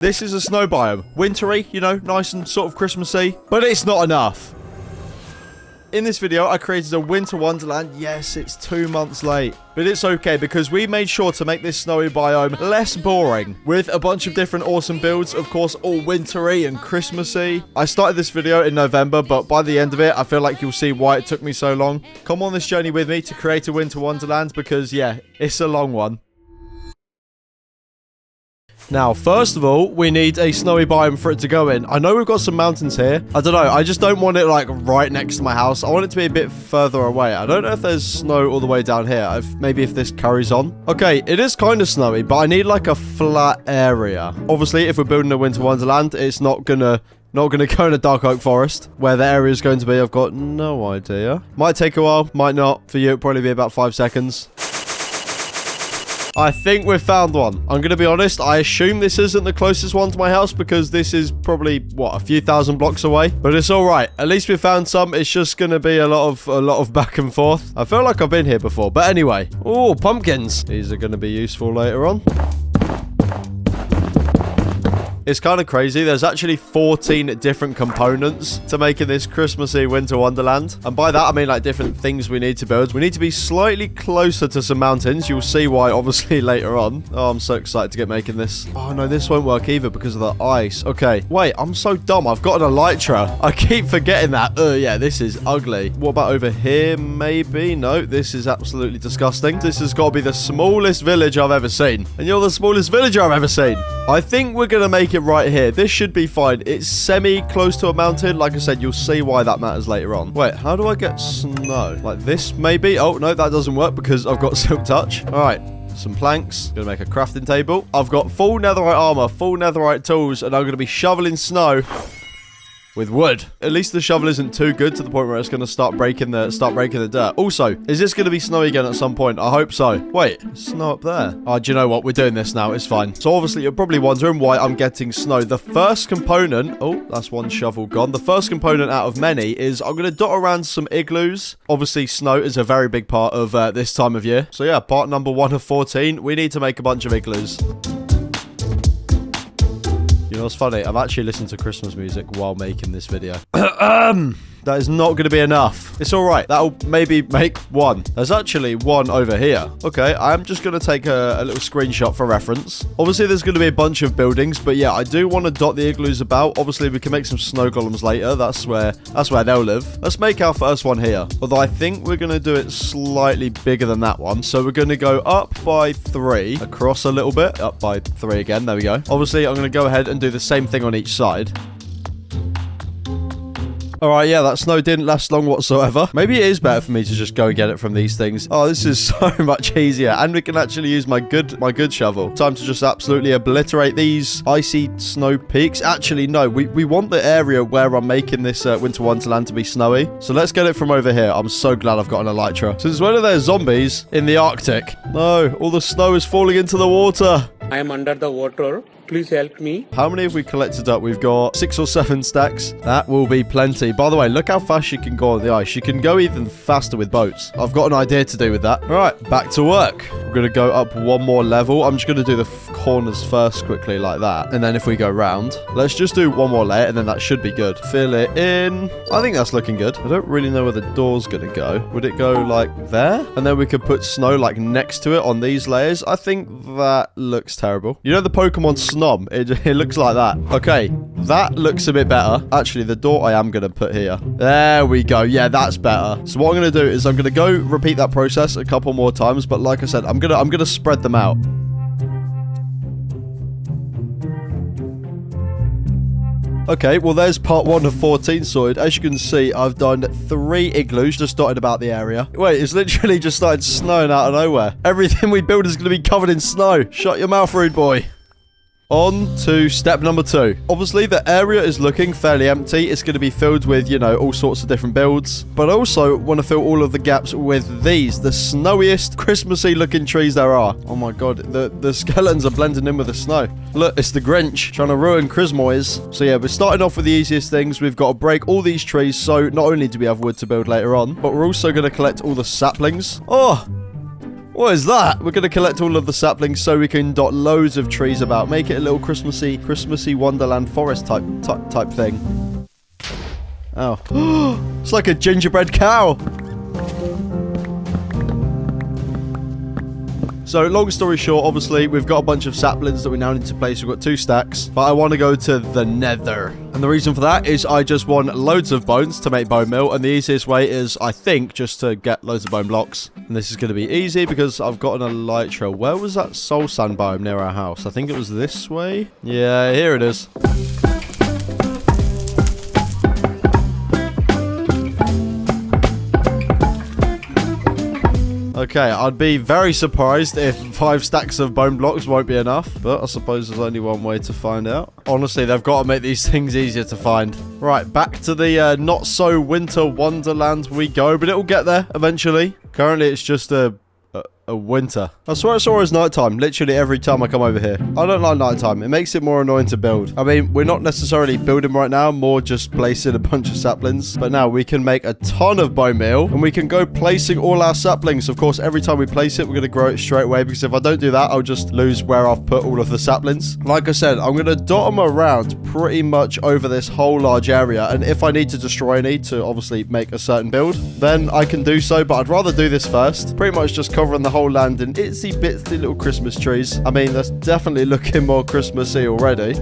This is a snow biome. Wintry, you know, nice and sort of Christmassy, but it's not enough. In this video, I created a winter wonderland. Yes, it's 2 months late, but it's okay because we made sure to make this snowy biome less boring with a bunch of different awesome builds, of course, all wintry and Christmassy. I started this video in November, but by the end of it, I feel like you'll see why it took me so long. Come on this journey with me to create a winter wonderland because, yeah, it's a long one. Now, first of all, we need a snowy biome for it to go in. I know we've got some mountains here. I don't know. I just don't want it, like, right next to my house. I want it to be a bit further away. I don't know if there's snow all the way down here. Maybe if this carries on. Okay, it is kind of snowy, but I need, like, a flat area. Obviously, if we're building a winter wonderland, it's not gonna go in a dark oak forest where the area is going to be. I've got no idea. Might take a while, might not. For you, it'll probably be about 5 seconds. I think we've found one. I'm going to be honest. I assume this isn't the closest one to my house because this is probably, what, a few thousand blocks away. But it's all right. At least we found some. It's just going to be a lot of back and forth. I feel like I've been here before. But anyway. Oh, pumpkins. These are going to be useful later on. It's kind of crazy. There's actually 14 different components to making this Christmassy winter wonderland. And by that, I mean like different things we need to build. We need to be slightly closer to some mountains. You'll see why, obviously, later on. Oh, I'm so excited to get making this. Oh, no, this won't work either because of the ice. Okay. Wait, I'm so dumb. I've got an elytra. I keep forgetting that. Yeah, this is ugly. What about over here, maybe? No, this is absolutely disgusting. This has got to be the smallest village I've ever seen. And you're the smallest villager I've ever seen. I think we're going to make it right here. This should be fine. It's semi-close to a mountain. Like I said, you'll see why that matters later on. Wait, how do I get snow? Like this, maybe? Oh, no, that doesn't work because I've got silk touch. All right. Some planks. Gonna make a crafting table. I've got full netherite armor, full netherite tools, and I'm gonna be shoveling snow with wood. At least the shovel isn't too good to the point where it's going to start breaking the dirt. Also, is this going to be snowy again at some point? I hope so. Wait, snow up there. Oh, do you know what? We're doing this now. It's fine. So obviously, you're probably wondering why I'm getting snow. The first component... Oh, that's one shovel gone. The first component out of many is I'm going to dot around some igloos. Obviously, snow is a very big part of this time of year. So yeah, part number 1 of 14. We need to make a bunch of igloos. You know what's funny? I've actually listened to Christmas music while making this video. That is not going to be enough. It's all right. That'll maybe make one. There's actually one over here. Okay, I'm just going to take a little screenshot for reference. Obviously, there's going to be a bunch of buildings, but yeah, I do want to dot the igloos about. Obviously, we can make some snow golems later. That's where they'll live. Let's make our first one here. Although I think we're going to do it slightly bigger than that one. So we're going to go up by 3, across a little bit, up by 3 again. There we go. Obviously, I'm going to go ahead and do the same thing on each side. Alright, yeah, that snow didn't last long whatsoever. Maybe it is better for me to just go and get it from these things. Oh, this is so much easier. And we can actually use my good shovel. Time to just absolutely obliterate these icy snow peaks. Actually, no, we want the area where I'm making this winter wonderland to be snowy. So let's get it from over here. I'm so glad I've got an elytra. Since when are there zombies in the Arctic? No, all the snow is falling into the water. I am under the water. Please help me. How many have we collected up? We've got 6 or 7 stacks. That will be plenty. By the way, look how fast you can go on the ice. You can go even faster with boats. I've got an idea to do with that. All right, back to work. We're going to go up one more level. I'm just going to do the corners first quickly like that. And then if we go round, let's just do one more layer and then that should be good. Fill it in. I think that's looking good. I don't really know where the door's going to go. Would it go like there? And then we could put snow like next to it on these layers. I think that looks terrible. You know the Pokemon Snob? It looks like that. Okay, that looks a bit better. Actually, the door I am going to put here. There we go. Yeah, that's better. So what I'm going to do is I'm going to go repeat that process a couple more times. But like I said, I'm going to spread them out. Okay, well, there's part 1 of 14 sorted. As you can see, I've done 3 igloos just dotted about the area. Wait, it's literally just started snowing out of nowhere. Everything we build is going to be covered in snow. Shut your mouth, rude boy. On to step number 2. Obviously, the area is looking fairly empty. It's going to be filled with, you know, all sorts of different builds. But I also want to fill all of the gaps with these, the snowiest, Christmassy looking trees there are. Oh my god, the skeletons are blending in with the snow. Look, it's the Grinch trying to ruin Christmas. So yeah, we're starting off with the easiest things. We've got to break all these trees, so not only do we have wood to build later on, but we're also going to collect all the saplings. Oh! What is that? We're going to collect all of the saplings so we can dot loads of trees about. Make it a little Christmassy Wonderland forest type thing. Oh. It's like a gingerbread cow. So, long story short, obviously, we've got a bunch of saplings that we now need to place. We've got 2 stacks, but I want to go to the nether. And the reason for that is I just want loads of bones to make bone meal, and the easiest way is, I think, just to get loads of bone blocks. And this is going to be easy because I've got an elytra. Where was that soul sand biome near our house? I think it was this way. Yeah, here it is. Okay, I'd be very surprised if 5 stacks of bone blocks won't be enough, but I suppose there's only one way to find out. Honestly, they've got to make these things easier to find. Right, back to the not-so-winter wonderland we go, but it'll get there eventually. Currently, it's just a winter. I swear it's always nighttime, literally every time I come over here. I don't like nighttime. It makes it more annoying to build. I mean, we're not necessarily building right now, more just placing a bunch of saplings. But now we can make a ton of bone meal, and we can go placing all our saplings. Of course, every time we place it, we're going to grow it straight away, because if I don't do that, I'll just lose where I've put all of the saplings. Like I said, I'm going to dot them around pretty much over this whole large area, and if I need to destroy any to obviously make a certain build, then I can do so, but I'd rather do this first. Pretty much just covering the whole land in itsy bitsy little Christmas trees. I mean, that's definitely looking more Christmassy already.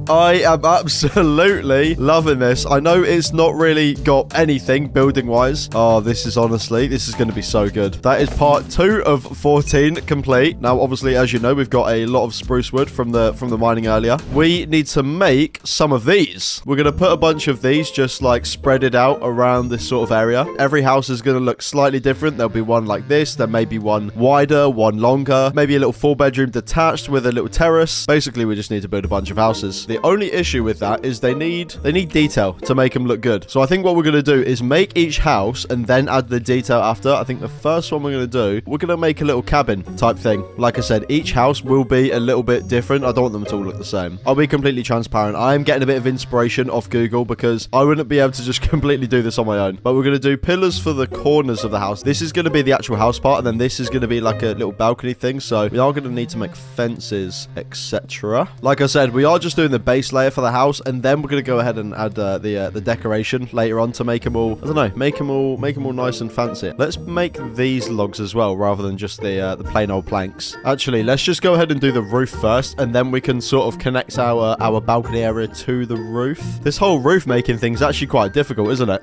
I am absolutely loving this. I know it's not really got anything building-wise. Oh, this is going to be so good. That is part 2 of 14 complete. Now, obviously, as you know, we've got a lot of spruce wood from the mining earlier. We need to make some of these. We're going to put a bunch of these just like spread it out around this sort of area. Every house is going to look slightly different. There'll be one like this. There may be one wider, one longer. Maybe a little 4-bedroom detached with a little terrace. Basically, we just need to build a bunch of houses. The only issue with that is they need detail to make them look good. So I think what we're going to do is make each house and then add the detail after. I think the first one we're going to do, we're going to make a little cabin type thing. Like I said, each house will be a little bit different. I don't want them to all look the same. I'll be completely transparent. I am getting a bit of inspiration off Google because I wouldn't be able to just completely do this on my own. But we're going to do pillars for the corners of the house. This is going to be the actual house part, and then this is going to be like a little balcony thing. So we are going to need to make fences, etc. Like I said, we are just doing the base layer for the house, and then we're going to go ahead and add the decoration later on to make them all, I don't know, make them all nice and fancy. Let's make these logs as well rather than just the plain old planks. Actually, let's just go ahead and do the roof first, and then we can sort of connect our balcony area to the roof. This whole roof making thing is actually quite difficult, isn't it?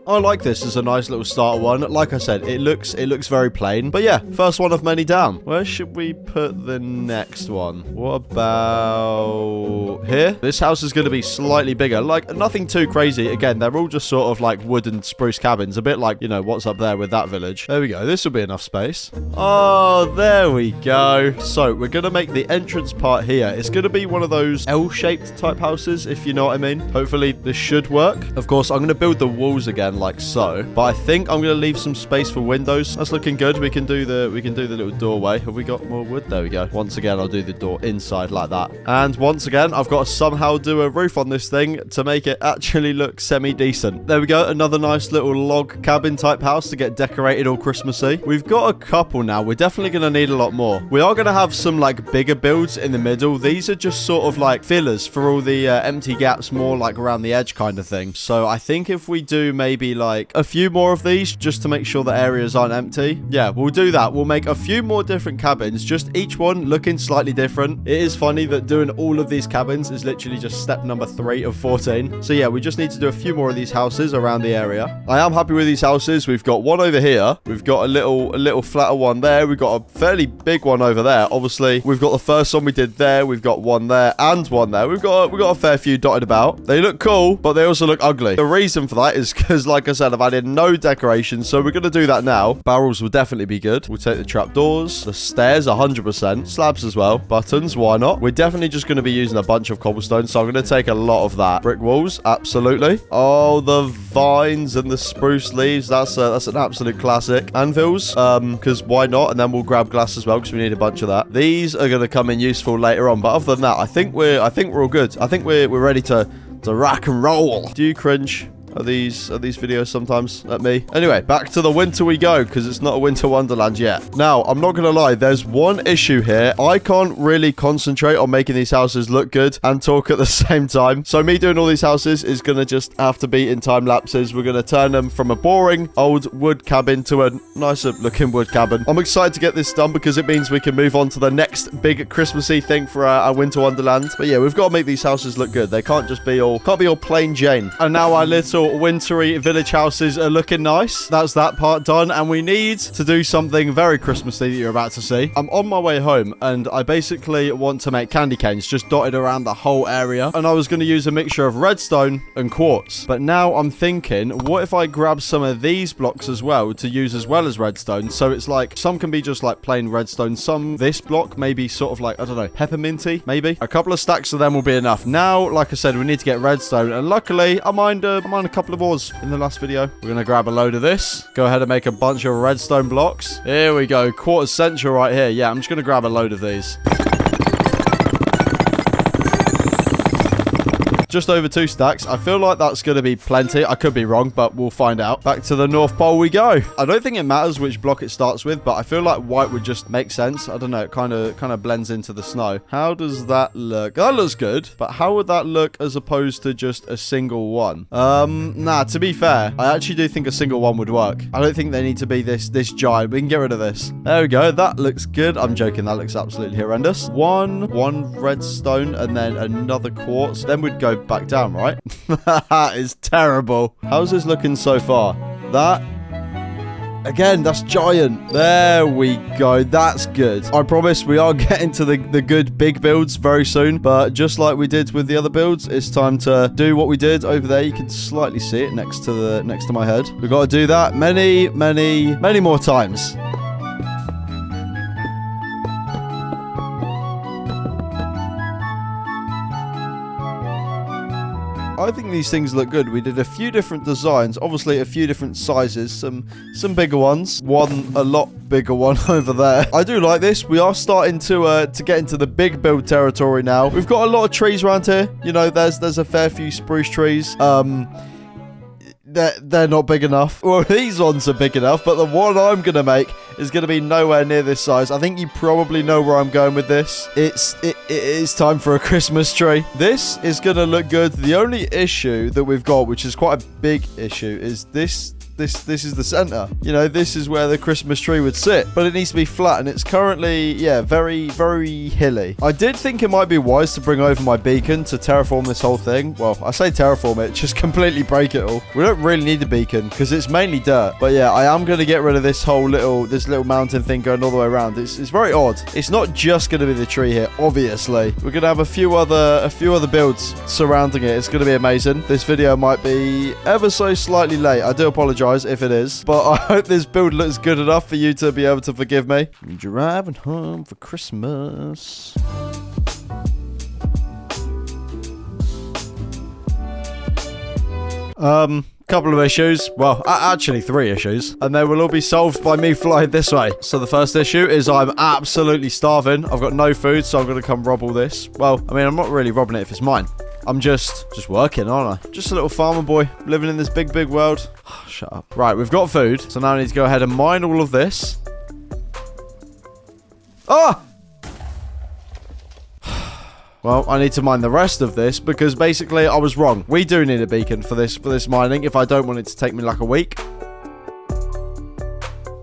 I like this as a nice little starter one. Like I said, it looks very plain. But yeah, first one of many down. Where should we put the next one? What about here? This house is going to be slightly bigger. Like, nothing too crazy. Again, they're all just sort of like wooden spruce cabins. A bit like, you know, what's up there with that village. There we go. This will be enough space. Oh, there we go. So, we're going to make the entrance part here. It's going to be one of those L-shaped type houses, if you know what I mean. Hopefully, this should work. Of course, I'm going to build the walls again like so, but I think I'm going to leave some space for windows. That's looking good. We can do the little doorway. Have we got more wood? There we go. Once again, I'll do the door inside like that. And once again, I've got to somehow do a roof on this thing to make it actually look semi-decent. There we go. Another nice little log cabin type house to get decorated all Christmassy. We've got a couple now. We're definitely going to need a lot more. We are going to have some like bigger builds in the middle. These are just sort of like fillers for all the empty gaps, more like around the edge kind of thing. So I think if we do maybe like a few more of these just to make sure the areas aren't empty. Yeah, we'll do that. We'll make a few more different cabins, just each one looking slightly different. It is funny that doing all of these cabins is literally just step number 3 of 14. So yeah, we just need to do a few more of these houses around the area. I am happy with these houses. We've got one over here. We've got a little flatter one there. We've got a fairly big one over there. Obviously, we've got the first one we did there. We've got one there and one there. We've got a fair few dotted about. They look cool, but they also look ugly. The reason for that is because, like I said, I've added no decorations, so we're going to do that now. Barrels will definitely be good. We'll take the trapdoors, the stairs, 100%. Slabs as well. Buttons, why not? We're definitely just going to be using a bunch of cobblestone, so I'm going to take a lot of that. Brick walls, absolutely. Oh, the vines and the spruce leaves, that's an absolute classic. Anvils, because why not? And then we'll grab glass as well, because we need a bunch of that. These are going to come in useful later on, but other than that, I think we're all good. I think we're ready to rock and roll. Do you cringe? Are these videos sometimes at me? Anyway, back to the winter we go, because it's not a winter wonderland yet. Now, I'm not gonna lie, there's one issue here. I can't really concentrate on making these houses look good and talk at the same time. So me doing all these houses is gonna just have to be in time lapses. We're gonna turn them from a boring old wood cabin to a nicer looking wood cabin. I'm excited to get this done because it means we can move on to the next big Christmassy thing for our winter wonderland. But yeah, we've got to make these houses look good. They can't be all plain Jane. And now our little wintry village houses are looking nice. That's that part done, and we need to do something very Christmassy that you're about to see. I'm on my way home, and I basically want to make candy canes just dotted around the whole area, and I was going to use a mixture of redstone and quartz. But now I'm thinking, what if I grab some of these blocks as well to use as well as redstone? So it's like, some can be just like plain redstone, some this block maybe sort of like, I don't know, pepperminty maybe. A couple of stacks of them will be enough. Now, like I said, we need to get redstone, and luckily I mined a couple of ores in the last video. We're gonna grab a load of this, go ahead and make a bunch of redstone blocks. Here we go, quarter central right here. Yeah, I'm just gonna grab a load of these. Just over 2 stacks. I feel like that's going to be plenty. I could be wrong, but we'll find out. Back to the North Pole we go. I don't think it matters which block it starts with, but I feel like white would just make sense. I don't know. It kind of blends into the snow. How does that look? That looks good, but how would that look as opposed to just a single one? Nah, to be fair, I actually do think a single one would work. I don't think they need to be this giant. We can get rid of this. There we go. That looks good. I'm joking. That looks absolutely horrendous. One redstone and then another quartz. Then we'd go back down, right? That is terrible. How's this looking so far? That again, that's giant. There we go. That's good. I promise we are getting to the good big builds very soon, but just like we did with the other builds, it's time to do what we did over there. You can slightly see it next to my head. We've got to do that many more times. I think these things look good. We did a few different designs, obviously a few different sizes, some bigger ones, a lot bigger one over there. I do like this. We are starting to get into the big build territory now. We've got a lot of trees around here. You know, there's a fair few spruce trees. They're not big enough. Well, these ones are big enough, but the one I'm going to make is going to be nowhere near this size. I think you probably know where I'm going with this. It is time for a Christmas tree. This is going to look good. The only issue that we've got, which is quite a big issue, is this is the center. You know, this is where the Christmas tree would sit, but it needs to be flat, and it's currently, yeah, very hilly. I did think it might be wise to bring over my beacon to terraform this whole thing. Well, I say terraform it, just completely break it all. We don't really need a beacon because it's mainly dirt, but yeah, I am going to get rid of this whole little mountain thing going all the way around. It's very odd. It's not just going to be the tree here, obviously. We're going to have a few other builds surrounding it. It's going to be amazing. This video might be ever so slightly late. I do apologize if it is, but I hope this build looks good enough for you to be able to forgive me. I'm driving home for Christmas. Couple of issues. Well, actually 3 issues, and they will all be solved by me flying this way. So the first issue is I'm absolutely starving. I've got no food, so I'm going to come rob all this. Well, I mean, I'm not really robbing it if it's mine. I'm just working, aren't I? Just a little farmer boy living in this big world. Oh, shut up. Right, we've got food, so now I need to go ahead and mine all of this. Ah! Well, I need to mine the rest of this because basically I was wrong. We do need a beacon for this mining if I don't want it to take me like a week.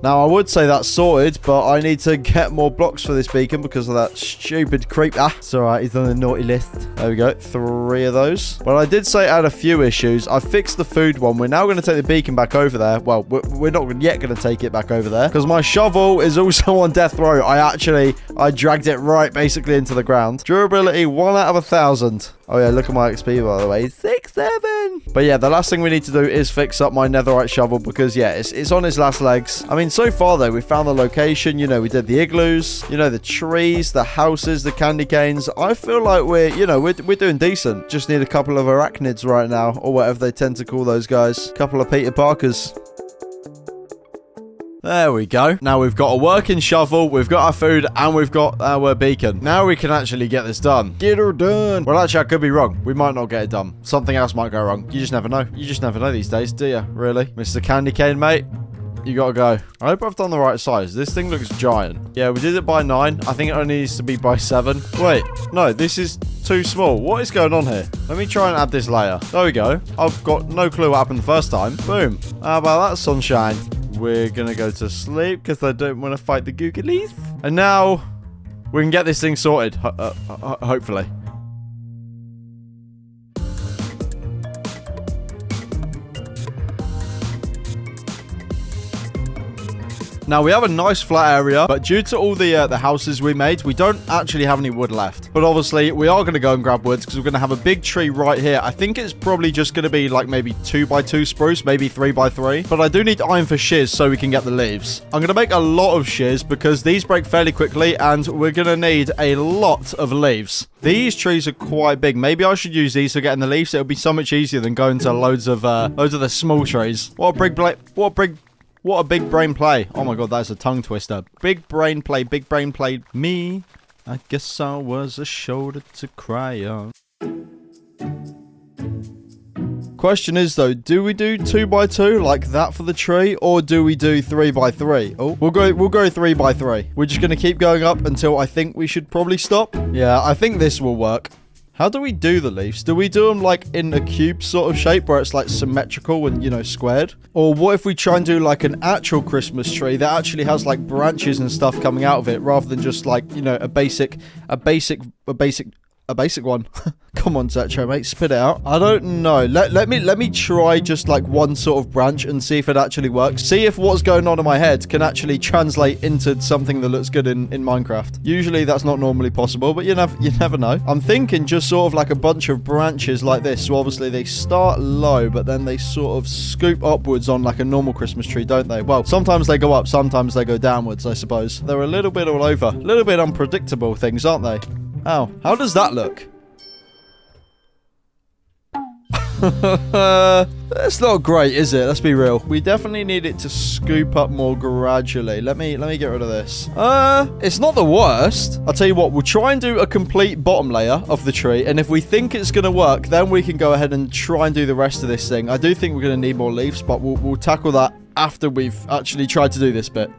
Now, I would say that's sorted, but I need to get more blocks for this beacon because of that stupid creep. Ah, it's alright, he's on the naughty list. There we go, 3 of those. But I did say I had a few issues. I fixed the food one. We're now going to take the beacon back over there. Well, we're not yet going to take it back over there because my shovel is also on death row. I dragged it right basically into the ground. Durability, 1 out of 1,000. Oh yeah, look at my XP by the way. 6, 7. But yeah, the last thing we need to do is fix up my netherite shovel because, yeah, it's on its last legs. I mean, so far, though, we found the location. You know, we did the igloos, you know, the trees, the houses, the candy canes. I feel like we're doing decent. Just need a couple of arachnids right now, or whatever they tend to call those guys. A couple of Peter Parkers. There we go. Now we've got a working shovel, we've got our food, and we've got our beacon. Now we can actually get this done. Get her done. Well, actually, I could be wrong. We might not get it done. Something else might go wrong. You just never know. You just never know these days, do you? Really? Mr. Candy Cane, mate? You gotta go. I hope I've done the right size. This thing looks giant. Yeah, we did it by 9. I think it only needs to be by 7. Wait, no, this is too small. What is going on here? Let me try and add this layer. There we go. I've got no clue what happened the first time. Boom. How about that, sunshine? We're gonna go to sleep because I don't want to fight the googlies. And now we can get this thing sorted. Hopefully. Now, we have a nice flat area, but due to all the houses we made, we don't actually have any wood left. But obviously, we are going to go and grab woods because we're going to have a big tree right here. I think it's probably just going to be like maybe 2x2 spruce, maybe 3x3. But I do need iron for shears so we can get the leaves. I'm going to make a lot of shears because these break fairly quickly and we're going to need a lot of leaves. These trees are quite big. Maybe I should use these for getting the leaves. It'll be so much easier than going to loads of the small trees. What a big brain play. Oh my god, that's a tongue twister. Big brain play, big brain play. Me, I guess I was a shoulder to cry on. Question is though, do we do 2x2 like that for the tree, or do we do 3x3? Oh, we'll go 3x3. We're just gonna keep going up until I think we should probably stop. Yeah, I think this will work. How do we do the leaves? Do we do them like in a cube sort of shape where it's like symmetrical and, you know, squared? Or what if we try and do like an actual Christmas tree that actually has like branches and stuff coming out of it rather than just like, you know, a basic one. Come on, Zetro, mate, spit it out. I don't know. Let me try just like one sort of branch and see if it actually works. See if what's going on in my head can actually translate into something that looks good in Minecraft. Usually that's not normally possible, but you never know. I'm thinking just sort of like a bunch of branches like this. So obviously they start low, but then they sort of scoop upwards on like a normal Christmas tree, don't they? Well, sometimes they go up, sometimes they go downwards, I suppose. They're a little bit all over. A little bit unpredictable things, aren't they? Ow. How does that look? That's not great, is it? Let's be real. We definitely need it to scoop up more gradually. Let me get rid of this. It's not the worst. I'll tell you what, we'll try and do a complete bottom layer of the tree, and if we think it's going to work, then we can go ahead and try and do the rest of this thing. I do think we're going to need more leaves, but we'll tackle that after we've actually tried to do this bit.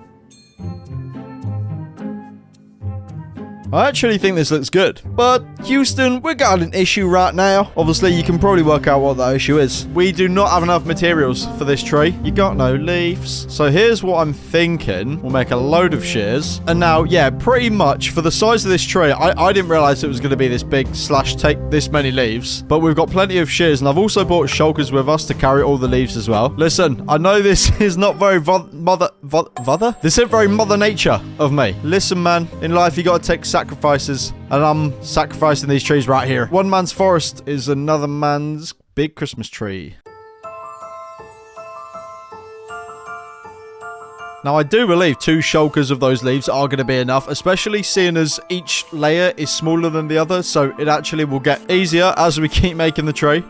I actually think this looks good. But, Houston, we got an issue right now. Obviously, you can probably work out what that issue is. We do not have enough materials for this tree. You got no leaves. So here's what I'm thinking. We'll make a load of shears. And now, yeah, pretty much for the size of this tree, I didn't realize it was going to be this big / take this many leaves. But we've got plenty of shears. And I've also brought shulkers with us to carry all the leaves as well. Listen, I know this is not very This isn't very Mother Nature of me. Listen, man, in life you got to take sacrifices, and I'm sacrificing these trees right here. One man's forest is another man's big Christmas tree. Now, I do believe 2 shulkers of those leaves are going to be enough, especially seeing as each layer is smaller than the other, so it actually will get easier as we keep making the tree.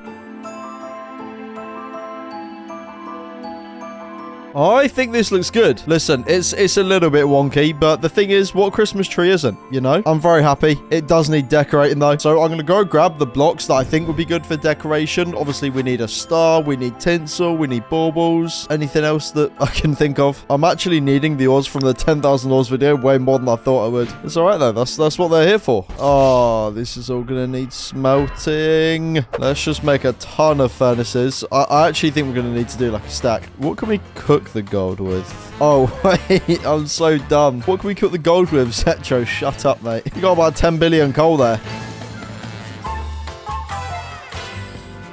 I think this looks good. Listen, it's a little bit wonky, but the thing is, what Christmas tree isn't, you know? I'm very happy. It does need decorating, though. So I'm going to go grab the blocks that I think would be good for decoration. Obviously, we need a star, we need tinsel, we need baubles. Anything else that I can think of? I'm actually needing the ores from the 10,000 ores video way more than I thought I would. It's all right, though. That's what they're here for. Oh, this is all going to need smelting. Let's just make a ton of furnaces. I actually think we're going to need to do like a stack. What can we cook the gold with? Oh, wait, I'm so dumb. What can we cook the gold with? Zetro, shut up, mate. You got about 10 billion coal there.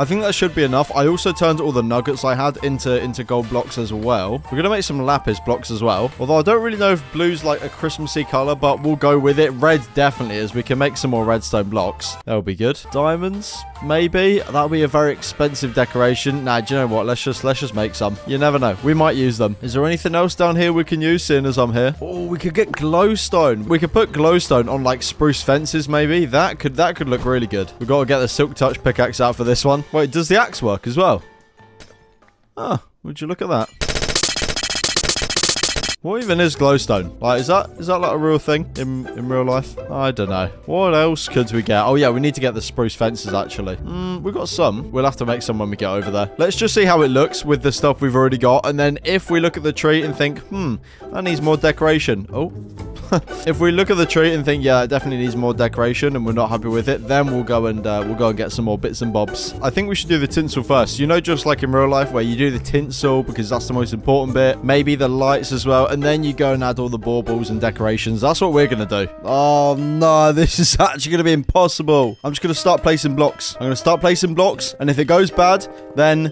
I think that should be enough. I also turned all the nuggets I had into gold blocks as well. We're going to make some lapis blocks as well. Although I don't really know if blue's like a Christmassy color, but we'll go with it. Red definitely is. We can make some more redstone blocks. That'll be good. Diamonds, maybe. That'll be a very expensive decoration. Nah, do you know what? Let's just make some. You never know. We might use them. Is there anything else down here we can use, seeing as I'm here? Oh, we could get glowstone. We could put glowstone on like spruce fences, maybe. That could look really good. We've got to get the silk touch pickaxe out for this one. Wait, does the axe work as well? Ah, would you look at that? What even is glowstone? Like, is that like a real thing in real life? I don't know. What else could we get? Oh yeah, we need to get the spruce fences actually. We've got some. We'll have to make some when we get over there. Let's just see how it looks with the stuff we've already got, and then if we look at the tree and think, that needs more decoration. Oh. If we look at the tree and think, yeah, it definitely needs more decoration and we're not happy with it, then we'll go and get some more bits and bobs. I think we should do the tinsel first. You know, just like in real life where you do the tinsel because that's the most important bit. Maybe the lights as well. And then you go and add all the baubles and decorations. That's what we're going to do. Oh, no. This is actually going to be impossible. I'm just going to start placing blocks. I'm going to start placing blocks. And if it goes bad, then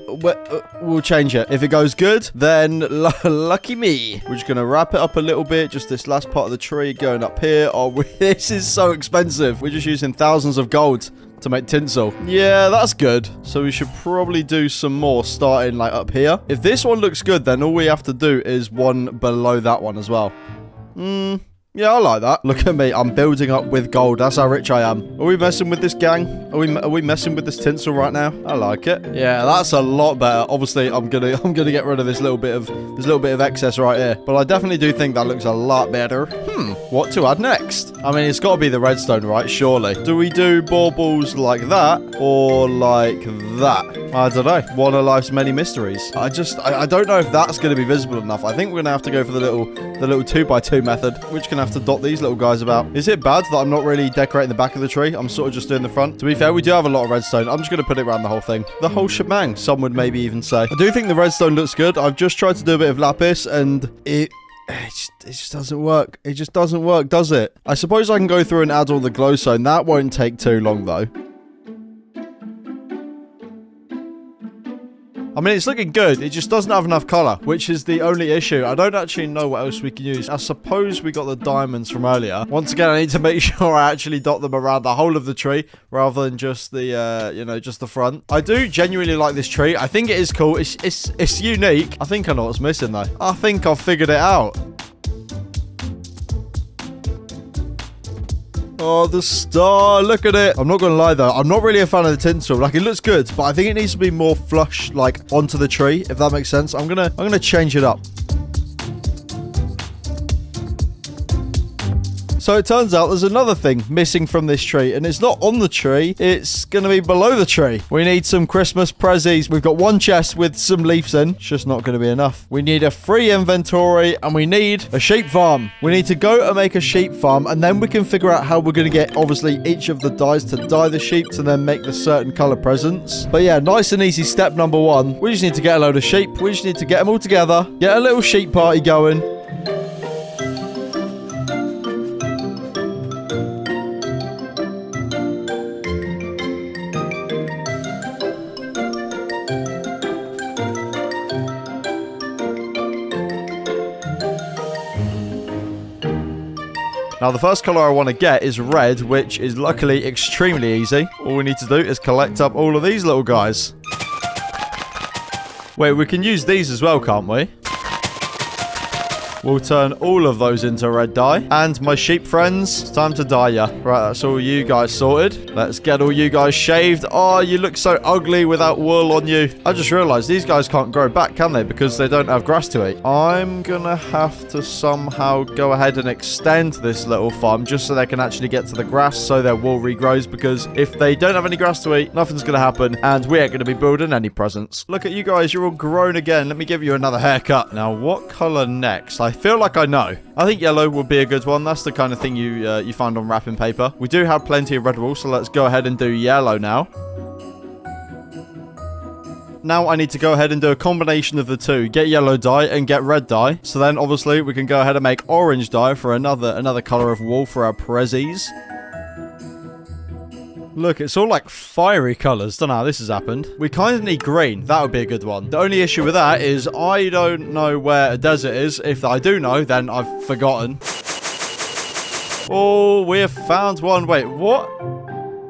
we'll change it. If it goes good, then lucky me. We're just going to wrap it up a little bit. Just this last part of the tree going up here. Oh, this is so expensive. We're just using thousands of gold to make tinsel. Yeah, that's good. So we should probably do some more starting like up here. If this one looks good, then all we have to do is one below that one as well. Yeah, I like that. Look at me. I'm building up with gold. That's how rich I am. Are we messing with this, gang? Are we messing with this tinsel right now? I like it. Yeah, that's a lot better. Obviously, I'm gonna get rid of this little bit of excess right here. But I definitely do think that looks a lot better. What to add next? I mean, it's got to be the redstone, right? Surely. Do we do baubles like that or like that? I don't know. One of life's many mysteries. I don't know if that's going to be visible enough. I think we're going to have to go for the little 2x2 method, which can have to dot these little guys about. Is it bad that I'm not really decorating the back of the tree? I'm sort of just doing the front. To be fair, we do have a lot of redstone. I'm just going to put it around the whole thing. The whole shebang, some would maybe even say. I do think the redstone looks good. I've just tried to do a bit of lapis and it just doesn't work. It just doesn't work, does it? I suppose I can go through and add all the glowstone. That won't take too long, though. I mean, it's looking good. It just doesn't have enough color, which is the only issue. I don't actually know what else we can use. I suppose we got the diamonds from earlier. Once again, I need to make sure I actually dot them around the whole of the tree rather than just the, just the front. I do genuinely like this tree. I think it is cool. It's unique. I think I know what's missing, though. I think I've figured it out. Oh, the star. Look at it. I'm not going to lie, though. I'm not really a fan of the tinsel. Like, it looks good, but I think it needs to be more flush, like, onto the tree, if that makes sense. I'm gonna change it up. So it turns out there's another thing missing from this tree, and it's not on the tree. It's going to be below the tree. We need some Christmas prezzies. We've got one chest with some leaves in. It's just not going to be enough. We need a free inventory, and we need a sheep farm. We need to go and make a sheep farm, and then we can figure out how we're going to get, obviously, each of the dyes to dye the sheep to then make the certain color presents. But yeah, nice and easy step number one. We just need to get a load of sheep. We just need to get them all together, get a little sheep party going. Now, the first color I want to get is red, which is luckily extremely easy. All we need to do is collect up all of these little guys. Wait, we can use these as well, can't we? We'll turn all of those into red dye. And my sheep friends, it's time to dye ya. Right, that's all you guys sorted. Let's get all you guys shaved. Oh, you look so ugly without wool on you. I just realized these guys can't grow back, can they? Because they don't have grass to eat. I'm gonna have to somehow go ahead and extend this little farm just so they can actually get to the grass so their wool regrows. Because if they don't have any grass to eat, nothing's gonna happen. And we ain't gonna be building any presents. Look at you guys, you're all grown again. Let me give you another haircut. Now, what color next? I feel like I know. I think yellow would be a good one. That's the kind of thing you find on wrapping paper. We do have plenty of red wool, so let's go ahead and do yellow now. Now I need to go ahead and do a combination of the two. Get yellow dye and get red dye. So then obviously we can go ahead and make orange dye for another color of wool for our prezzies. Look, it's all like fiery colors. Don't know how this has happened. We kind of need green. That would be a good one. The only issue with that is I don't know where a desert is. If I do know, then I've forgotten. Oh, we have found one. Wait, what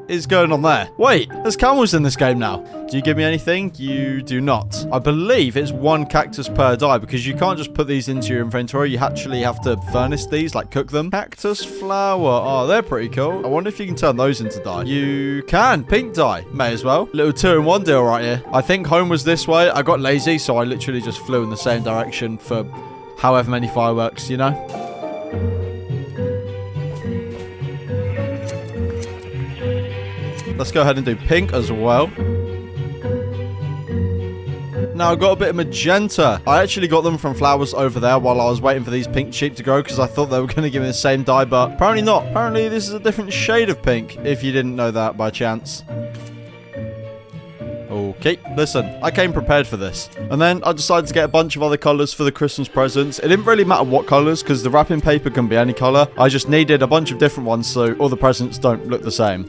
is going on there? Wait, there's camels in this game now. Do you give me anything? You do not. I believe it's 1 cactus per die because you can't just put these into your inventory. You actually have to furnace these, like cook them. Cactus flower. Oh, they're pretty cool. I wonder if you can turn those into dye. You can. Pink dye. May as well. Little 2-in-1 deal right here. I think home was this way. I got lazy, so I literally just flew in the same direction for however many fireworks, you know? Let's go ahead and do pink as well. Now, I've got a bit of magenta. I actually got them from flowers over there while I was waiting for these pink sheep to grow because I thought they were going to give me the same dye, but apparently not. Apparently, this is a different shade of pink, if you didn't know that by chance. Okay, listen, I came prepared for this. And then I decided to get a bunch of other colours for the Christmas presents. It didn't really matter what colours because the wrapping paper can be any colour. I just needed a bunch of different ones so all the presents don't look the same.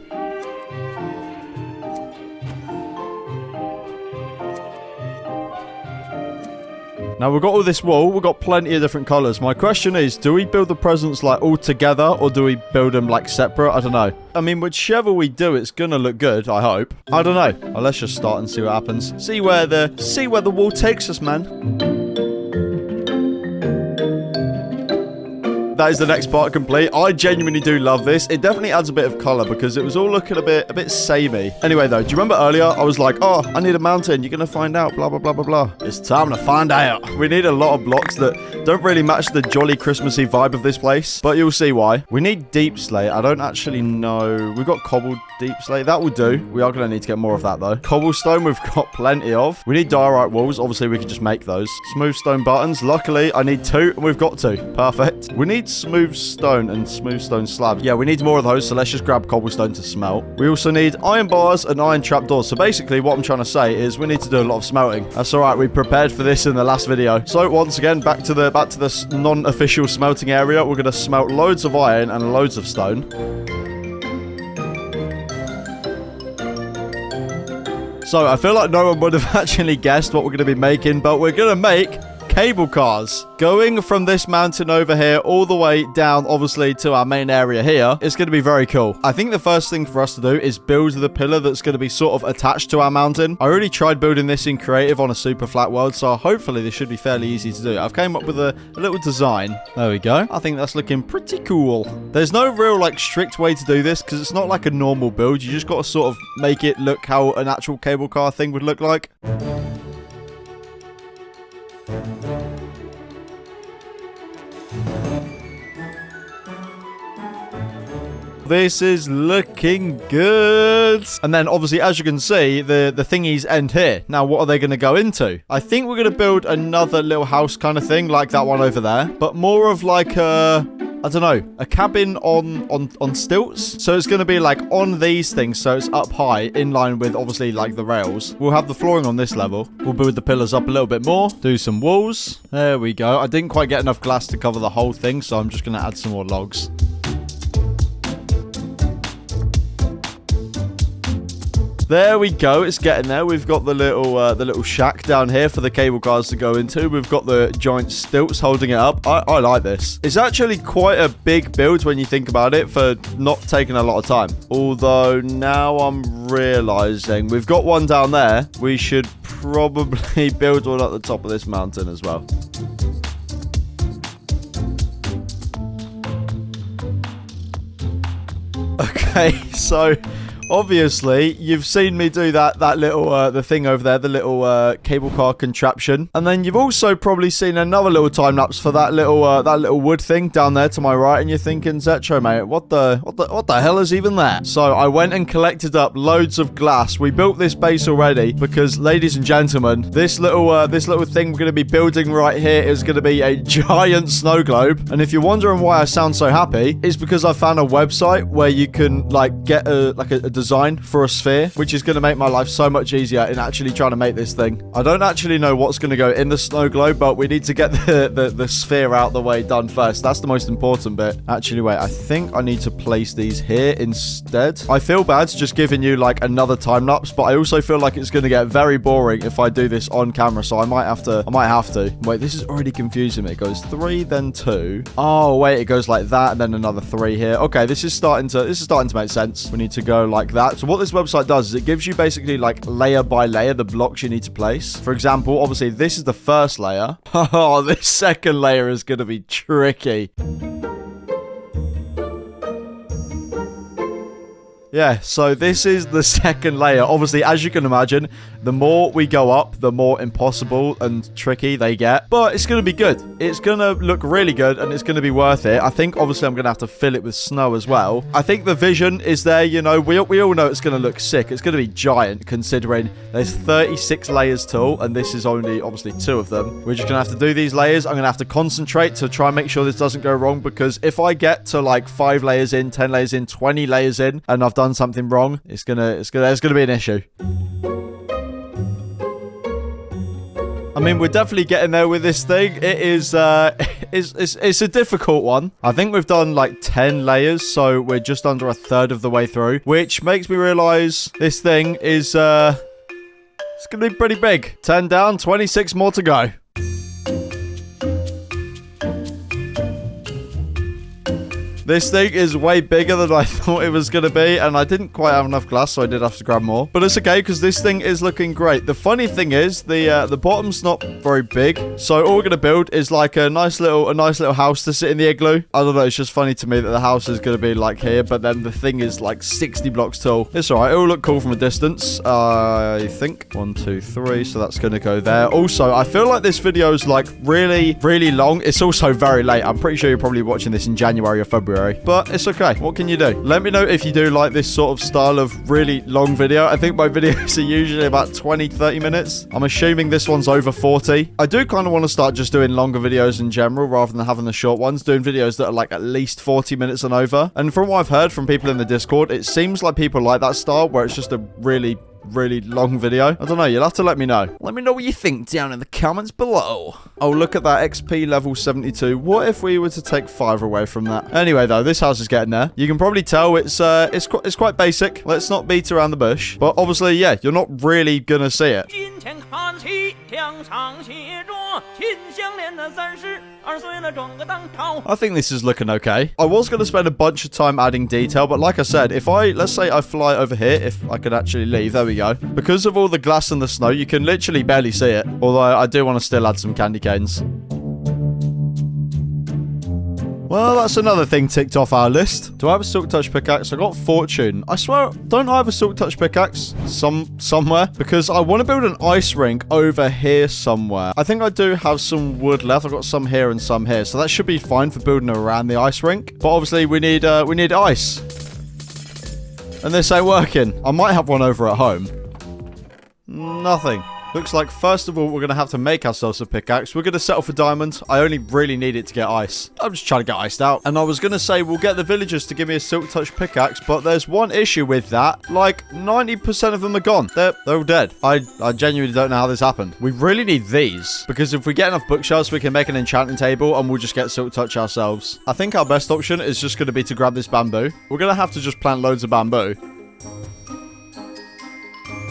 Now, we've got all this wool. We've got plenty of different colours. My question is, do we build the presents, like, all together, or do we build them, like, separate? I don't know. I mean, whichever we do, it's gonna look good, I hope. I don't know. Well, let's just start and see what happens. See where the wool takes us, man. That is the next part complete. I genuinely do love this. It definitely adds a bit of color because it was all looking a bit samey. Anyway, though, do you remember earlier I was like, oh, I need a mountain. You're going to find out, blah, blah, blah, blah, blah. It's time to find out. We need a lot of blocks that don't really match the jolly Christmassy vibe of this place, but you'll see why. We need deep slate. I don't actually know. We've got cobbled deep slate. That will do. We are going to need to get more of that, though. Cobblestone, we've got plenty of. We need diorite walls. Obviously, we can just make those. Smooth stone buttons. Luckily, I need 2, and we've got 2. Perfect. We need smooth stone and smooth stone slabs. Yeah, we need more of those, so let's just grab cobblestone to smelt. We also need iron bars and iron trapdoors. So basically, what I'm trying to say is we need to do a lot of smelting. That's all right. We prepared for this in the last video. So once again, back to this non-official smelting area. We're going to smelt loads of iron and loads of stone. So I feel like no one would have actually guessed what we're going to be making, but we're going to make cable cars. Going from this mountain over here all the way down, obviously, to our main area here, it's going to be very cool. I think the first thing for us to do is build the pillar that's going to be sort of attached to our mountain. I already tried building this in creative on a super flat world, so hopefully this should be fairly easy to do. I've came up with a little design. There we go. I think that's looking pretty cool. There's no real, like, strict way to do this because it's not like a normal build. You just got to sort of make it look how an actual cable car thing would look like. This is looking good. And then, obviously, as you can see, the thingies end here. Now, what are they going to go into? I think we're going to build another little house kind of thing, like that one over there. But more of like a, I don't know, a cabin on stilts. So it's going to be like on these things. So it's up high, in line with, obviously, like the rails. We'll have the flooring on this level. We'll build the pillars up a little bit more. Do some walls. There we go. I didn't quite get enough glass to cover the whole thing. So I'm just going to add some more logs. There we go. It's getting there. We've got the little shack down here for the cable cars to go into. We've got the giant stilts holding it up. I like this. It's actually quite a big build when you think about it for not taking a lot of time. Although now I'm realizing we've got one down there. We should probably build one at the top of this mountain as well. Okay, so obviously, you've seen me do that little, the thing over there, the little, cable car contraption. And then you've also probably seen another little time-lapse for that little wood thing down there to my right. And you're thinking, Zetro, mate, what the hell is even that? So I went and collected up loads of glass. We built this base already because, ladies and gentlemen, this little thing we're going to be building right here is going to be a giant snow globe. And if you're wondering why I sound so happy, it's because I found a website where you can, like, get a design for a sphere, which is going to make my life so much easier in actually trying to make this thing. I don't actually know what's going to go in the snow globe, but we need to get the sphere out the way done first. That's the most important bit. Actually, wait, I think I need to place these here instead. I feel bad just giving you like another time lapse, but I also feel like it's going to get very boring if I do this on camera, so I might have to. Wait, this is already confusing me. It goes 3, then 2. Oh, wait, it goes like that, and then another 3 here. Okay, this is starting to make sense. We need to go like that. So what this website does is it gives you basically like layer by layer the blocks you need to place. For example, obviously this is the first layer. Oh, this second layer is going to be tricky. Yeah, so this is the second layer. Obviously, as you can imagine, the more we go up, the more impossible and tricky they get. But it's going to be good. It's going to look really good, and it's going to be worth it. I think, obviously, I'm going to have to fill it with snow as well. I think the vision is there, you know. We all know it's going to look sick. It's going to be giant, considering there's 36 layers tall, and this is only, obviously, 2 of them. We're just going to have to do these layers. I'm going to have to concentrate to try and make sure this doesn't go wrong, because if I get to, like, 5 layers in, 10 layers in, 20 layers in, and I've done something wrong, there's gonna be an issue. I mean, we're definitely getting there with this thing. It is it's a difficult one. I think we've done like 10 layers, so we're just under a third of the way through, which makes me realize this thing is it's gonna be pretty big. 10 down, 26 more to go. This thing is way bigger than I thought it was going to be, and I didn't quite have enough glass, so I did have to grab more. But it's okay, because this thing is looking great. The funny thing is, the bottom's not very big, so all we're going to build is like a nice little house to sit in the igloo. I don't know, it's just funny to me that the house is going to be like here, but then the thing is like 60 blocks tall. It's alright, it'll look cool from a distance, I think. 1, 2, 3, so that's going to go there. Also, I feel like this video is like really, really long. It's also very late. I'm pretty sure you're probably watching this in January or February. But it's okay. What can you do? Let me know if you do like this sort of style of really long video. I think my videos are usually about 20-30 minutes. I'm assuming this one's over 40. I do kind of want to start just doing longer videos in general rather than having the short ones. Doing videos that are like at least 40 minutes and over. And from what I've heard from people in the Discord, it seems like people like that style where it's just a really long video. I don't know, you'll have to let me know. Let me know what you think down in the comments below. Oh, look at that, XP level 72. What if we were to take 5 away from that? Anyway, though, this house is getting there. You can probably tell it's quite basic. Let's not beat around the bush. But obviously, yeah, you're not really gonna see it. I think this is looking okay. I was going to spend a bunch of time adding detail, but like I said, let's say I fly over here, if I could actually leave, there we go. Because of all the glass and the snow, you can literally barely see it. Although I do want to still add some candy canes. Well, that's another thing ticked off our list. Do I have a silk touch pickaxe? I got fortune. I swear, don't I have a silk touch pickaxe somewhere? Because I want to build an ice rink over here somewhere. I think I do have some wood left. I've got some here and some here. So that should be fine for building around the ice rink. But obviously we need ice. And this ain't working. I might have one over at home. Nothing. Looks like, first of all, we're going to have to make ourselves a pickaxe. We're going to settle for diamonds. I only really need it to get ice. I'm just trying to get iced out. And I was going to say, we'll get the villagers to give me a silk touch pickaxe, but there's one issue with that. Like, 90% of them are gone. They're all dead. I genuinely don't know how this happened. We really need these, because if we get enough bookshelves, we can make an enchanting table, and we'll just get silk touch ourselves. I think our best option is just going to be to grab this bamboo. We're going to have to just plant loads of bamboo.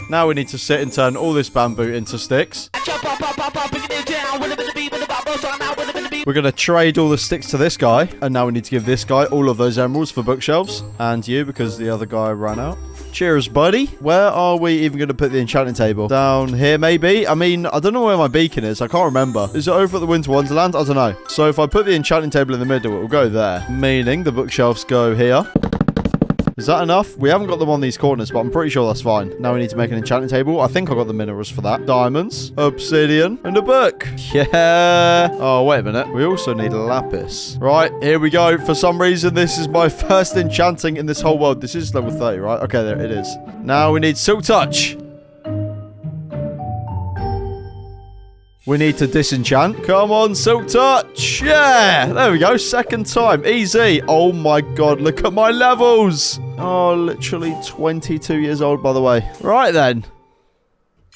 Now we need to sit and turn all this bamboo into sticks. We're going to trade all the sticks to this guy. And now we need to give this guy all of those emeralds for bookshelves. And you, because the other guy ran out. Cheers, buddy. Where are we even going to put the enchanting table? Down here, maybe? I mean, I don't know where my beacon is. I can't remember. Is it over at the Winter Wonderland? I don't know. So if I put the enchanting table in the middle, it will go there. Meaning the bookshelves go here. Is that enough? We haven't got them on these corners, but I'm pretty sure that's fine. Now we need to make an enchanting table. I think I got the minerals for that. Diamonds, obsidian, and a book. Yeah. Oh, wait a minute. We also need lapis. Right, here we go. For some reason, this is my first enchanting in this whole world. This is level 30, right? Okay, there it is. Now we need silk touch. We need to disenchant. Come on, silk touch. Yeah, there we go. Second time. Easy. Oh my god, look at my levels. Oh, literally 22 years old, by the way. Right then.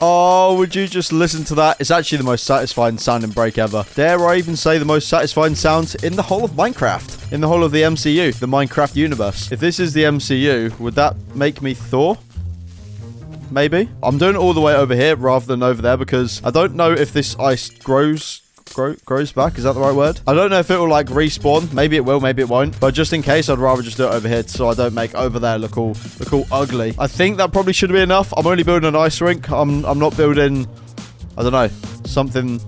Oh, would you just listen to that? It's actually the most satisfying sounding break ever. Dare I even say the most satisfying sound in the whole of Minecraft. In the whole of the MCU, the Minecraft universe. If this is the MCU, would that make me Thor? Maybe. I'm doing it all the way over here rather than over there because I don't know if this ice grows back. Is that the right word? I don't know if it will like respawn. Maybe it will, maybe it won't. But just in case, I'd rather just do it over here so I don't make over there look all ugly. I think that probably should be enough. I'm only building an ice rink. I'm not building, I don't know, something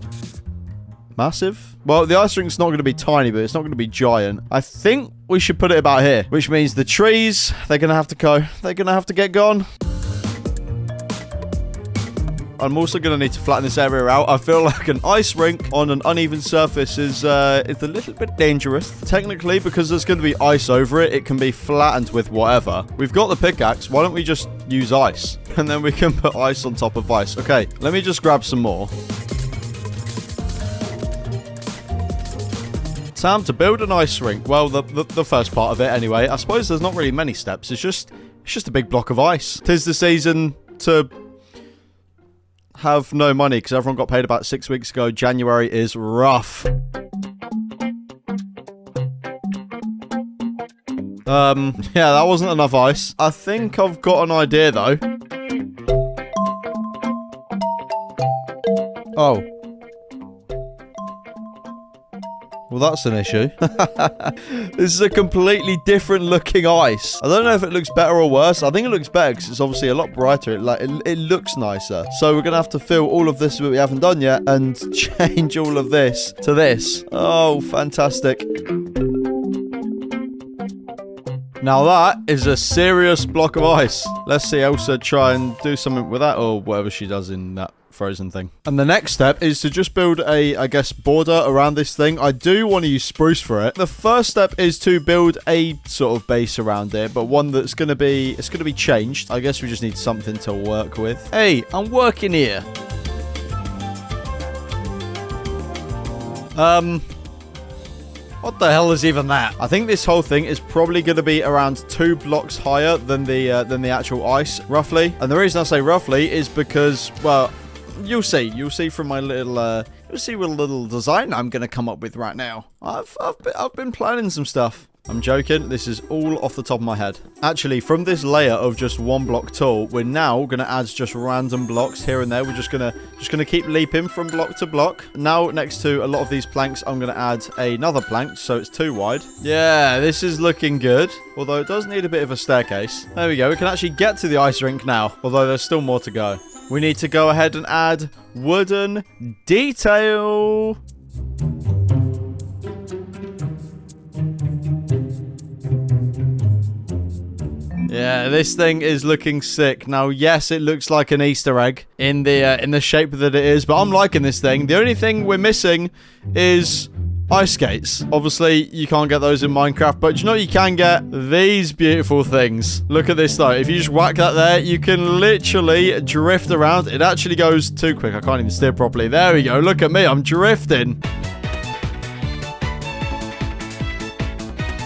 massive. Well, the ice rink's not going to be tiny, but it's not going to be giant. I think we should put it about here, which means the trees, they're going to have to go. They're going to have to get gone. I'm also going to need to flatten this area out. I feel like an ice rink on an uneven surface is a little bit dangerous. Technically, because there's going to be ice over it, it can be flattened with whatever. We've got the pickaxe. Why don't we just use ice? And then we can put ice on top of ice. Okay, let me just grab some more. Time to build an ice rink. Well, the first part of it anyway. I suppose there's not really many steps. It's just a big block of ice. 'Tis the season to have no money because everyone got paid about 6 weeks ago. January is rough. Yeah, that wasn't enough ice. I think I've got an idea though. Oh. Well, that's an issue. This is a completely different looking ice. I don't know if it looks better or worse. I think it looks better because it's obviously a lot brighter. It looks nicer. So we're going to have to fill all of this that we haven't done yet and change all of this to this. Oh, fantastic. Now that is a serious block of ice. Let's see Elsa try and do something with that or whatever she does in that frozen thing. And the next step is to just build a, I guess, border around this thing. I do want to use spruce for it. The first step is to build a sort of base around it, but one that's going to be, it's going to be changed. I guess we just need something to work with. Hey, I'm working here. What the hell is even that? I think this whole thing is probably going to be around 2 blocks higher than the actual ice, roughly. And the reason I say roughly is because, well, you'll see. You'll see from my little, you'll see what little design I'm going to come up with right now. I've been planning some stuff. I'm joking. This is all off the top of my head. Actually, from this layer of just 1 block tall, we're now going to add just random blocks here and there. We're just gonna keep leaping from block to block. Now, next to a lot of these planks, I'm going to add another plank, so it's 2 wide. Yeah, this is looking good. Although it does need a bit of a staircase. There we go. We can actually get to the ice rink now, although there's still more to go. We need to go ahead and add wooden detail. Yeah, this thing is looking sick. Now, yes, it looks like an Easter egg in the shape that it is, but I'm liking this thing. The only thing we're missing is ice skates. Obviously, you can't get those in Minecraft, but you know you can get these beautiful things. Look at this, though. If you just whack that there, you can literally drift around. It actually goes too quick. I can't even steer properly. There we go. Look at me. I'm drifting.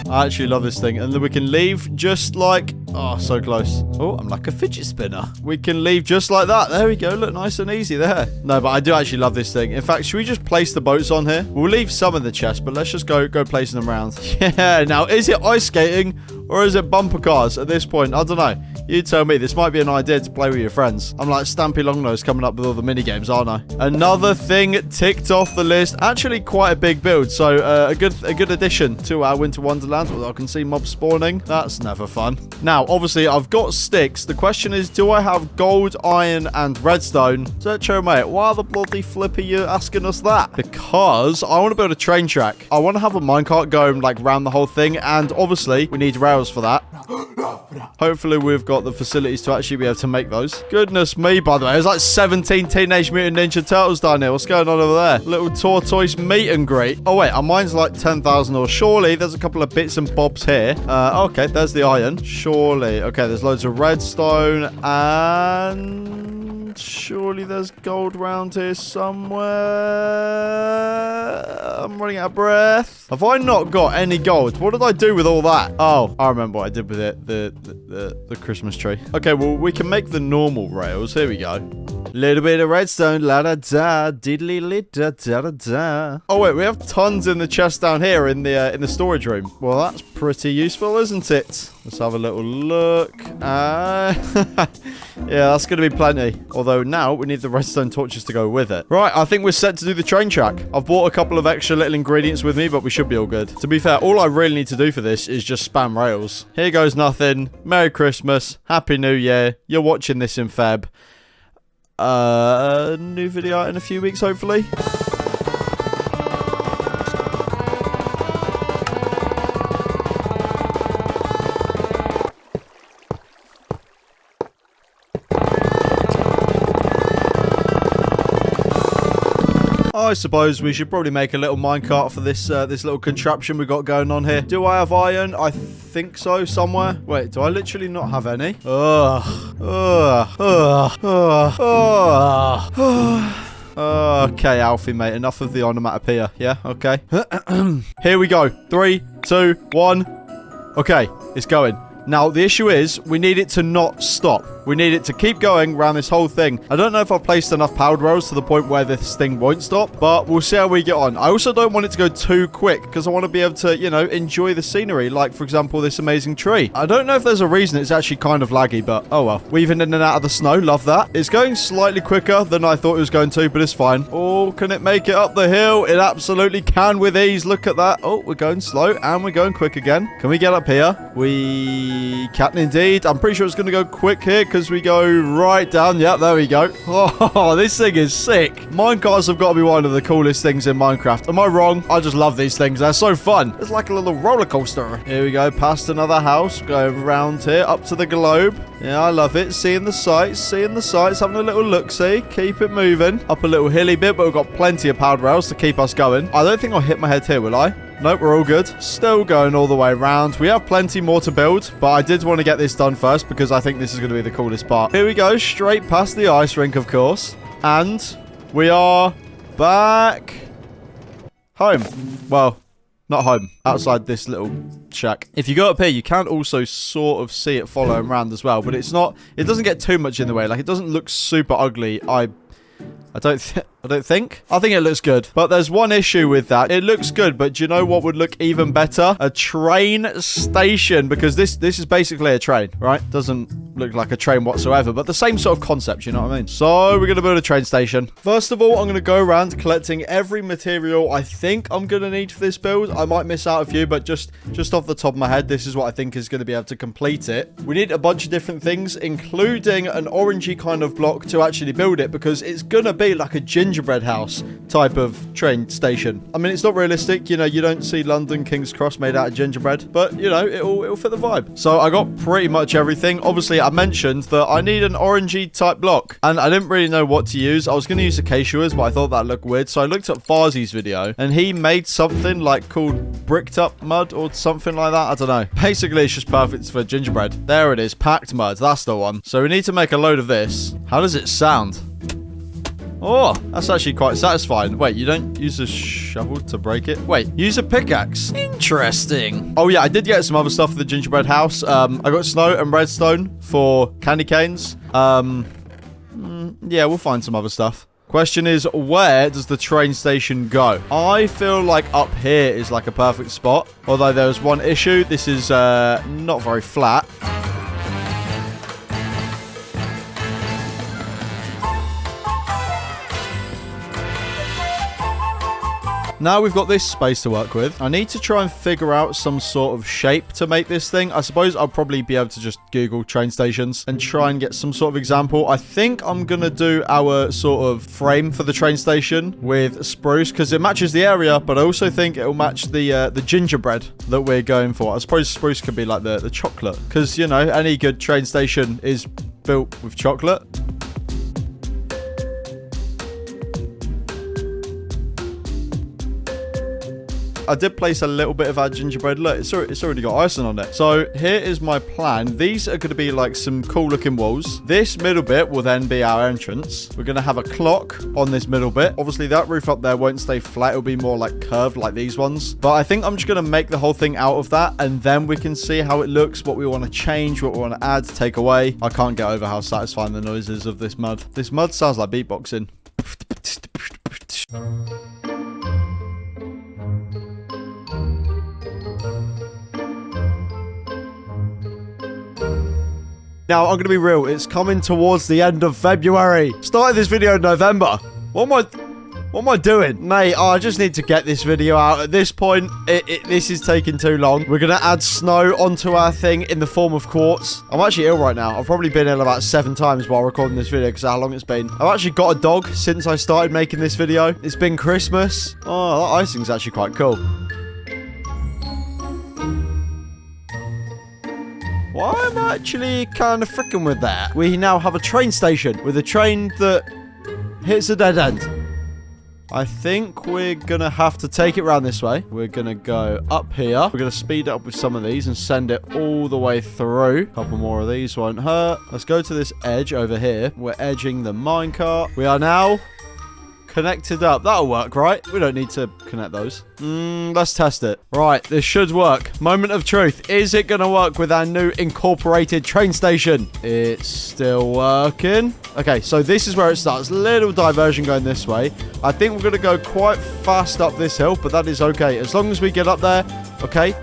I actually love this thing. And then we can leave just like... Oh, so close. Oh, I'm like a fidget spinner. We can leave just like that. There we go. Look, nice and easy there. No, but I do actually love this thing. In fact, should we just place the boats on here? We'll leave some in the chest, but let's just go placing them around. Yeah, now, is it ice skating or is it bumper cars at this point? I don't know. You tell me. This might be an idea to play with your friends. I'm like Stampy Longnose coming up with all the mini games, aren't I? Another thing ticked off the list. Actually, quite a big build. So, a good addition to our Winter Wonderland. Although I can see mobs spawning. That's never fun. Now, obviously, I've got sticks. The question is, do I have gold, iron, and redstone? Zetro, mate, why the bloody flip are you asking us that? Because I want to build a train track. I want to have a minecart going, like, round the whole thing. And, obviously, we need rails for that. Hopefully, we've got the facilities to actually be able to make those. Goodness me, by the way. There's like 17 Teenage Mutant Ninja Turtles down here. What's going on over there? Little tortoise meet and greet. Oh, wait. Our mine's like 10,000 or surely there's a couple of bits and bobs here. Okay. There's the iron. Surely. Okay. There's loads of redstone and... Surely there's gold round here somewhere. I'm running out of breath. Have I not got any gold? What did I do with all that? Oh, I remember what I did with it. The Christmas tree. Okay, well, we can make the normal rails. Here we go. Little bit of redstone, la da da, diddly lit da da da da. Oh wait, we have tons in the chest down here in the storage room. Well, that's pretty useful, isn't it? Let's have a little look. Yeah, that's going to be plenty. Although now we need the redstone torches to go with it. Right, I think we're set to do the train track. I've bought a couple of extra little ingredients with me, but we should be all good. To be fair, all I really need to do for this is just spam rails. Here goes nothing. Merry Christmas. Happy New Year. You're watching this in Feb. New video out in a few weeks, hopefully. I suppose we should probably make a little minecart for this this little contraption we got going on here. Do I have iron? I think so, somewhere. Wait, do I literally not have any? Okay, Alfie, mate. Enough of the onomatopoeia. Yeah, okay. Here we go. 3, 2, 1. Okay, it's going. Now, the issue is, we need it to not stop. We need it to keep going around this whole thing. I don't know if I've placed enough powered rails to the point where this thing won't stop, but we'll see how we get on. I also don't want it to go too quick, because I want to be able to, you know, enjoy the scenery, like, for example, this amazing tree. I don't know if there's a reason it's actually kind of laggy, but oh well. Weaving in and out of the snow, love that. It's going slightly quicker than I thought it was going to, but it's fine. Oh, can it make it up the hill? It absolutely can with ease. Look at that. Oh, we're going slow, and we're going quick again. Can we get up here? We can indeed. I'm pretty sure it's going to go quick here, because we go right down. Yep, there we go. Oh, this thing is sick. Minecarts have got to be one of the coolest things in Minecraft. Am I wrong? I just love these things. They're so fun. It's like a little roller coaster. Here we go, past another house. Going around here, up to the globe. Yeah, I love it. Seeing the sights, having a little look-see. Keep it moving. Up a little hilly bit, but we've got plenty of powered rails to keep us going. I don't think I'll hit my head here, will I? Nope, we're all good. Still going all the way around. We have plenty more to build, but I did want to get this done first because I think this is going to be the coolest part. Here we go, straight past the ice rink, of course. And we are back home. Well, not home. Outside this little shack. If you go up here, you can also sort of see it following around as well, but it's not, it doesn't get too much in the way. Like, it doesn't look super ugly. I don't think. I think it looks good. But there's one issue with that. It looks good, but do you know what would look even better? A train station. Because this is basically a train, right? Doesn't look like a train whatsoever, but the same sort of concept, you know what I mean? So we're going to build a train station. First of all, I'm going to go around collecting every material I think I'm going to need for this build. I might miss out a few, but just off the top of my head, this is what I think is going to be able to complete it. We need a bunch of different things, including an orangey kind of block to actually build it, because it's going to be like a gingerbread house type of train station. I mean, it's not realistic. You know, you don't see London King's Cross made out of gingerbread, but, you know, it'll fit the vibe. So I got pretty much everything. Obviously, I mentioned that I need an orangey type block, and I didn't really know what to use. I was going to use acacias, but I thought that looked weird. So I looked up Farzi's video, and he made something like called bricked up mud or something like that. I don't know. Basically, it's just perfect for gingerbread. There it is. Packed mud. That's the one. So we need to make a load of this. How does it sound? Oh, that's actually quite satisfying. Wait, you don't use a shovel to break it? Wait, use a pickaxe. Interesting. Oh, yeah, I did get some other stuff for the gingerbread house. I got snow and redstone for candy canes. Yeah, we'll find some other stuff. Question is, where does the train station go? I feel like up here is like a perfect spot. Although there's one issue. This is not very flat. Now we've got this space to work with. I need to try and figure out some sort of shape to make this thing. I suppose I'll probably be able to just Google train stations and try and get some sort of example. I think I'm going to do our sort of frame for the train station with spruce because it matches the area, but I also think it'll match the gingerbread that we're going for. I suppose spruce could be like the chocolate because, you know, any good train station is built with chocolate. I did place a little bit of our gingerbread. Look, it's already got icing on it. So here is my plan. These are going to be like some cool looking walls. This middle bit will then be our entrance. We're going to have a clock on this middle bit. Obviously, that roof up there won't stay flat. It'll be more like curved like these ones. But I think I'm just going to make the whole thing out of that, and then we can see how it looks, what we want to change, what we want to add, take away. I can't get over how satisfying the noise is of this mud. This mud sounds like beatboxing. Now, I'm going to be real. It's coming towards the end of February. Started this video in November. What am I doing? Mate, I just need to get this video out. At this point, this is taking too long. We're going to add snow onto our thing in the form of quartz. I'm actually ill right now. I've probably been ill about 7 times while recording this video because of how long it's been. I've actually got a dog since I started making this video. It's been Christmas. Oh, that icing's actually quite cool. Well, I'm actually kind of freaking with that. We now have a train station with a train that hits a dead end. I think we're going to have to take it around this way. We're going to go up here. We're going to speed it up with some of these and send it all the way through. A couple more of these won't hurt. Let's go to this edge over here. We're edging the minecart. We are now connected up. That'll work, right? We don't need to connect those. Let's test it. Right, this should work. Moment of truth. Is it going to work with our new incorporated train station? It's still working. Okay, so this is where it starts. Little diversion going this way. I think we're going to go quite fast up this hill, but that is okay. As long as we get up there. Okay.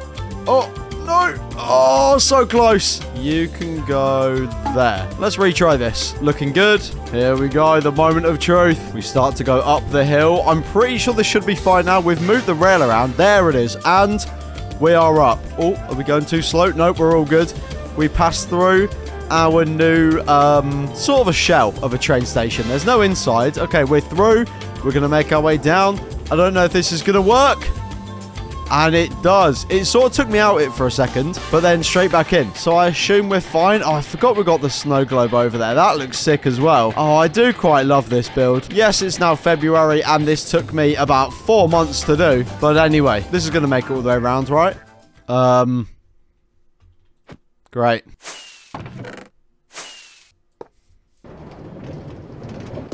Oh, no. Oh, so close. You can go there. Let's retry this. Looking good. Here we go. The moment of truth. We start to go up the hill. I'm pretty sure this should be fine now. We've moved the rail around. There it is. And we are up. Oh, are we going too slow? Nope, we're all good. We passed through our new sort of a shell of a train station. There's no inside. Okay, we're through. We're going to make our way down. I don't know if this is going to work. And it does. It sort of took me out it for a second, but then straight back in. So I assume we're fine. Oh, I forgot we got the snow globe over there. That looks sick as well. Oh, I do quite love this build. Yes, it's now February, and this took me about 4 months to do. But anyway, this is going to make it all the way around, right? Great.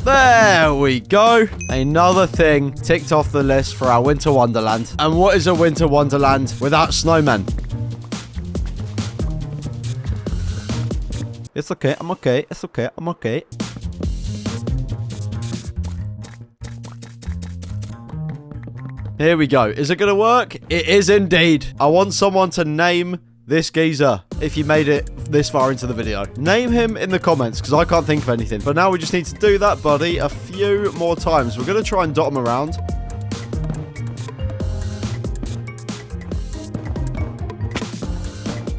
There we go. Another thing ticked off the list for our winter wonderland. And what is a winter wonderland without snowmen? It's okay. I'm okay. It's okay. I'm okay. Here we go. Is it going to work? It is indeed. I want someone to name this geezer if you made it this far into the video. Name him in the comments because I can't think of anything. But now we just need to do that, buddy, a few more times. We're going to try and dot him around.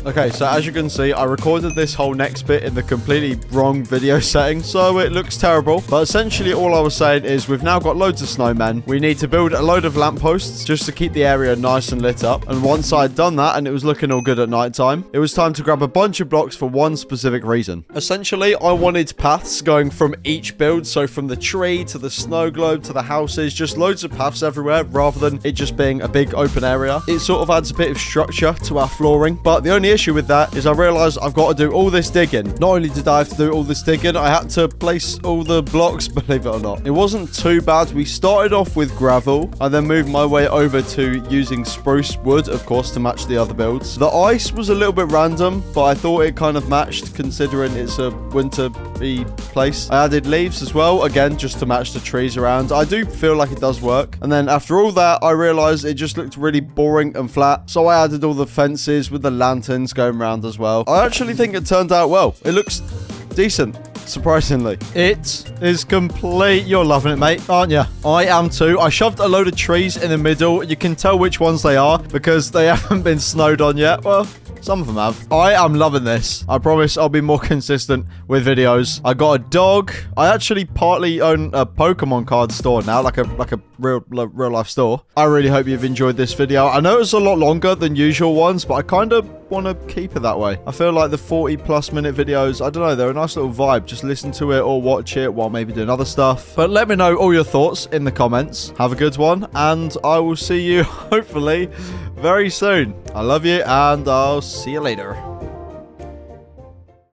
Okay, so as you can see, I recorded this whole next bit in the completely wrong video setting, so it looks terrible. But essentially, all I was saying is we've now got loads of snowmen. We need to build a load of lampposts just to keep the area nice and lit up. And once I'd done that and it was looking all good at night time, it was time to grab a bunch of blocks for one specific reason. Essentially, I wanted paths going from each build, so from the tree to the snow globe to the houses, just loads of paths everywhere rather than it just being a big open area. It sort of adds a bit of structure to our flooring, but the only issue with that is I realized I've got to do all this digging. Not only did I have to do all this digging, I had to place all the blocks, believe it or not. It wasn't too bad. We started off with gravel. I then moved my way over to using spruce wood, of course, to match the other builds. The ice was a little bit random, but I thought it kind of matched considering it's a winter-y place. I added leaves as well, again, just to match the trees around. I do feel like it does work. And then after all that, I realized it just looked really boring and flat. So I added all the fences with the lanterns going around as well. I actually think it turned out well. It looks decent, surprisingly. It is complete. You're loving it, mate, aren't you? I am too. I shoved a load of trees in the middle. You can tell which ones they are because they haven't been snowed on yet. Well, some of them have. I am loving this. I promise I'll be more consistent with videos. I got a dog. I actually partly own a Pokemon card store now, like a real life store. I really hope you've enjoyed this video. I know it's a lot longer than usual ones, but I kind of want to keep it that way. I feel like the 40+ minute videos, I don't know, they're a nice little vibe. Just listen to it or watch it while maybe doing other stuff. But let me know all your thoughts in the comments. Have a good one, and I will see you hopefully very soon. I love you, and I'll see you later.